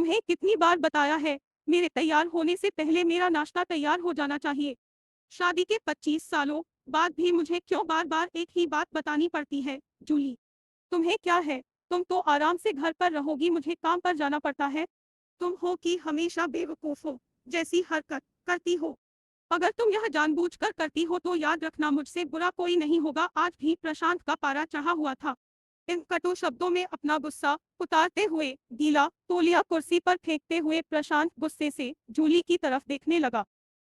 तुम्हें कितनी बार बताया है, मेरे तैयार होने से पहले मेरा नाश्ता तैयार हो जाना चाहिए। शादी के 25 सालों बाद भी मुझे क्यों बार-बार एक ही बात बतानी पड़ती है? जूली, तुम्हें क्या है? तुम तो आराम से घर पर रहोगी, मुझे काम पर जाना पड़ता है। तुम हो कि हमेशा बेवकूफों जैसी हरकत करती हो। अगर तुम यह जानबूझकर करती हो तो याद रखना मुझसे बुरा कोई नहीं होगा। आज भी प्रशांत का पारा चढ़ा हुआ था। इन कटु शब्दों में अपना गुस्सा उतारते हुए, गीला तौलिया कुर्सी पर फेंकते हुए प्रशांत गुस्से से जूली की तरफ देखने लगा।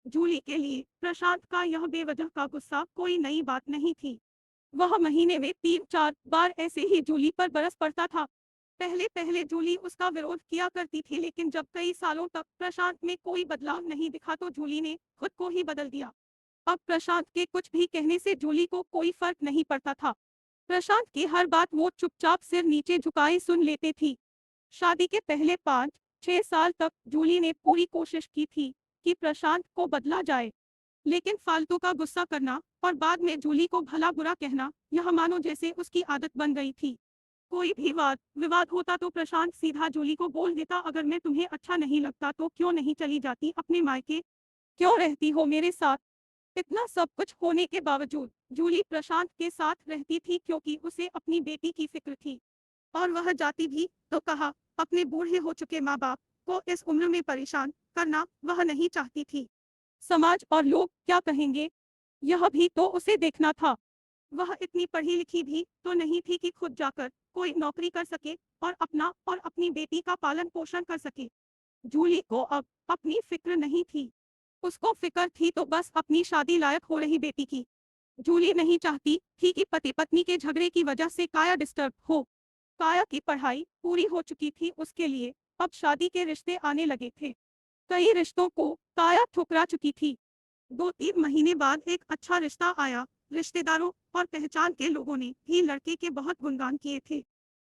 जूली के लिए प्रशांत का यह बेवजह का गुस्सा कोई नई बात नहीं थी। वह महीने में 3-4 बार ऐसे ही जूली पर बरस पड़ता था। पहले पहले जूली उसका विरोध किया करती थी, लेकिन जब कई सालों तक प्रशांत में कोई बदलाव नहीं दिखा तो जूली ने खुद को ही बदल दिया। अब प्रशांत के कुछ भी कहने से जूली को कोई फर्क नहीं पड़ता था। प्रशांत की हर बात वो चुपचाप सिर नीचे झुकाए सुन लेते थी। शादी के पहले 5-6 साल तक जूली ने पूरी कोशिश की थी कि प्रशांत को बदला जाए, लेकिन फालतू का गुस्सा करना और बाद में जूली को भला बुरा कहना, यह मानो जैसे उसकी आदत बन गई थी। कोई भी वाद विवाद होता तो प्रशांत सीधा जूली को बोल देता, अगर मैं तुम्हें अच्छा नहीं लगता तो क्यों नहीं चली जाती अपने मायके, क्यों रहती हो मेरे साथ। इतना सब कुछ होने के बावजूद जूली प्रशांत के साथ रहती थी क्योंकि उसे अपनी बेटी की फिक्र थी। और वह जाती भी तो कहा, अपने बूढ़े हो चुके माँ बाप को इस उम्र में परेशान करना वह नहीं चाहती थी। समाज और लोग क्या कहेंगे, यह भी तो उसे देखना था। वह इतनी पढ़ी लिखी भी तो नहीं थी कि खुद जाकर कोई नौकरी कर सके और अपना और अपनी बेटी का पालन पोषण कर सके। जूली को अब अपनी फिक्र नहीं थी। उसको फिक्र थी तो बस अपनी शादी लायक हो रही बेटी की। जूली नहीं चाहती थी कि पति पत्नी के झगड़े की वजह से काया डिस्टर्ब हो। काया की पढ़ाई पूरी हो चुकी थी उसके लिए, अब शादी के रिश्ते आने लगे थे। कई रिश्तों को काया ठुकरा चुकी थी। 2-3 महीने बाद एक अच्छा रिश्ता आया। रिश्तेदारों और पहचान के लोगों ने भी लड़के के बहुत गुणगान किए थे।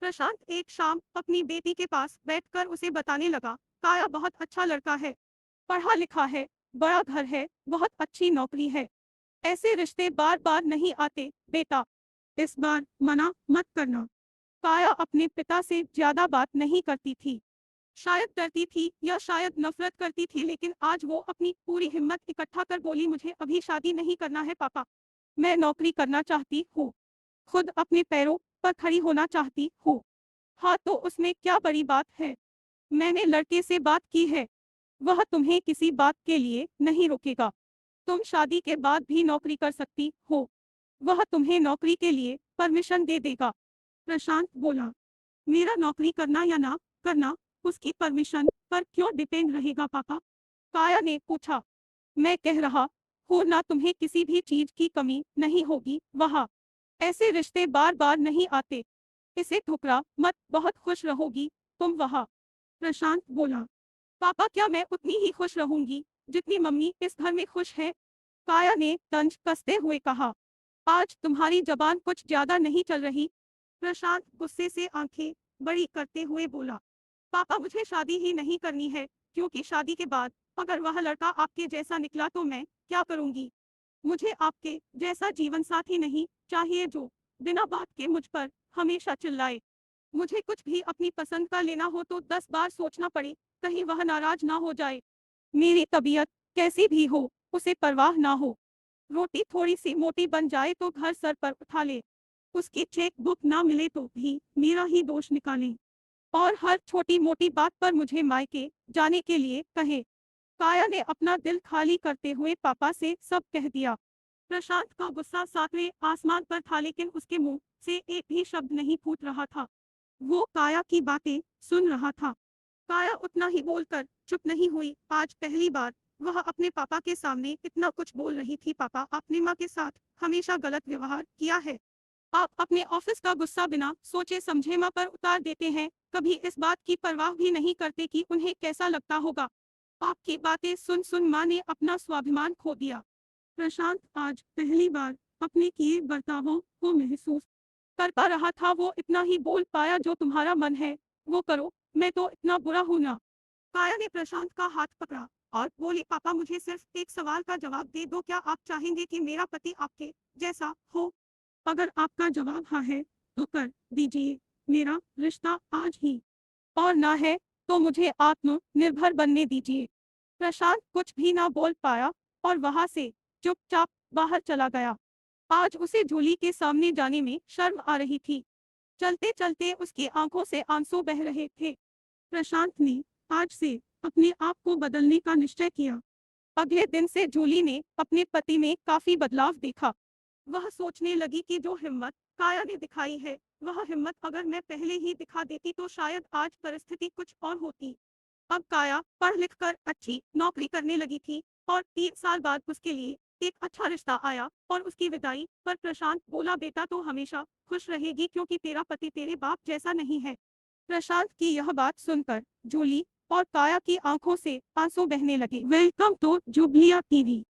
प्रशांत एक शाम अपनी बेटी के पास बैठकर उसे बताने लगा, काया बहुत अच्छा लड़का है, पढ़ा लिखा है, बड़ा घर है, बहुत अच्छी नौकरी है। ऐसे रिश्ते बार बार नहीं आते बेटा, इस बार मना मत करना। काया अपने पिता से ज्यादा बात नहीं करती थी। शायद डरती थी या शायद नफरत करती थी, लेकिन आज वो अपनी पूरी हिम्मत इकट्ठा कर बोली, मुझे अभी शादी नहीं करना है पापा। मैं नौकरी करना चाहती हूँ, खुद अपने पैरों पर खड़ी होना चाहती हूँ। हाँ तो उसमें क्या बड़ी बात है, मैंने लड़के से बात की है, वह तुम्हें किसी बात के लिए नहीं रोकेगा। तुम शादी के बाद भी नौकरी कर सकती हो, वह तुम्हें नौकरी के लिए परमिशन दे देगा। प्रशांत बोला, मेरा नौकरी करना या ना करना उसकी परमिशन पर क्यों डिपेंड रहेगा पापा? काया ने पूछा। मैं कह रहा हूँ ना, तुम्हें किसी भी चीज की कमी नहीं होगी वहाँ। ऐसे रिश्ते बार बार नहीं आते, इसे ठुकरा मत, बहुत खुश रहोगी तुम वहाँ। प्रशांत बोला, पापा क्या मैं उतनी ही खुश रहूंगी जितनी मम्मी इस घर में खुश है? काया ने तंज कसते हुए कहा, आज तुम्हारी जबान कुछ ज्यादा नहीं चल रही। प्रशांत गुस्से से आंखें बड़ी करते हुए बोला, पापा मुझे शादी ही नहीं करनी है, क्योंकि शादी के बाद अगर वह लड़का आपके जैसा निकला तो मैं क्या करूंगी? मुझे आपके जैसा जीवन साथी नहीं चाहिए जो बिना बात के मुझ पर हमेशा चिल्लाए। मुझे कुछ भी अपनी पसंद का लेना हो तो 10 बार सोचना पड़े, कहीं वह नाराज ना हो जाए। मेरी तबीयत कैसी भी हो उसे परवाह ना हो। रोटी थोड़ी सी मोटी बन जाए तो घर सर पर उठा ले। उसकी चेक बुक ना मिले तो भी मेरा ही दोष निकाले। और हर छोटी मोटी बात पर मुझे मायके जाने के लिए कहे। काया ने अपना दिल खाली करते हुए पापा से सब कह दिया। प्रशांत का गुस्सा सातवें आसमान पर था, लेकिन उसके मुंह से एक भी शब्द नहीं फूट रहा था। वो काया की बातें सुन रहा था। काया उतना ही बोलकर चुप नहीं हुई। आज पहली बार वह अपने पापा के सामने इतना कुछ बोल रही थी। पापा, आपने माँ के साथ हमेशा गलत व्यवहार किया है। आप अपने ऑफिस का गुस्सा बिना सोचे समझे माँ पर उतार देते हैं, कभी इस बात की परवाह भी नहीं करते कि उन्हें कैसा लगता होगा। आपकी बातें सुन सुन माँ ने अपना स्वाभिमान खो दिया। प्रशांत आज पहली बार अपने किए बर्तावों को महसूस कर पा रहा था। वो इतना ही बोल पाया, जो तुम्हारा मन है वो करो, मैं तो इतना बुरा हूं ना। काया ने प्रशांत का हाथ पकड़ा और बोली, पापा मुझे सिर्फ एक सवाल का जवाब दे दो, क्या आप चाहेंगे कि मेरा पति आपके जैसा हो? अगर आपका जवाब हाँ है तो कर दीजिए मेरा रिश्ता आज ही, और ना है तो मुझे आत्मनिर्भर बनने दीजिए। प्रशांत कुछ भी ना बोल पाया और वहां से चुपचाप बाहर चला गया। आज उसे जूली के सामने जाने में शर्म आ रही थी। चलते चलते उसकी आंखों से आंसू बह रहे थे। प्रशांत ने आज से अपने आप को बदलने का निश्चय किया। अगले दिन से जूली ने अपने पति में काफी बदलाव देखा। वह सोचने लगी कि जो हिम्मत काया ने दिखाई है, वह हिम्मत अगर मैं पहले ही दिखा देती तो शायद आज परिस्थिति कुछ और होती। अब काया पढ़ लिख कर अच्छी नौकरी करने लगी थी और 3 साल बाद उसके लिए एक अच्छा रिश्ता आया और उसकी विदाई पर प्रशांत बोला, बेटा तो हमेशा खुश रहेगी क्योंकि तेरा पति तेरे बाप जैसा नहीं है। प्रशांत की यह बात सुनकर जूली और काया की आंखों से आंसू बहने लगे। Welcome to Jubilia TV.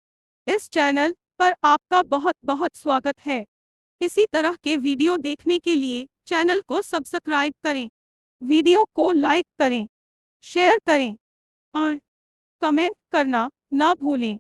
इस चैनल पर आपका बहुत बहुत स्वागत है। इसी तरह के वीडियो देखने के लिए चैनल को सब्सक्राइब करें, वीडियो को लाइक करें, शेयर करें और कमेंट करना ना भूलें।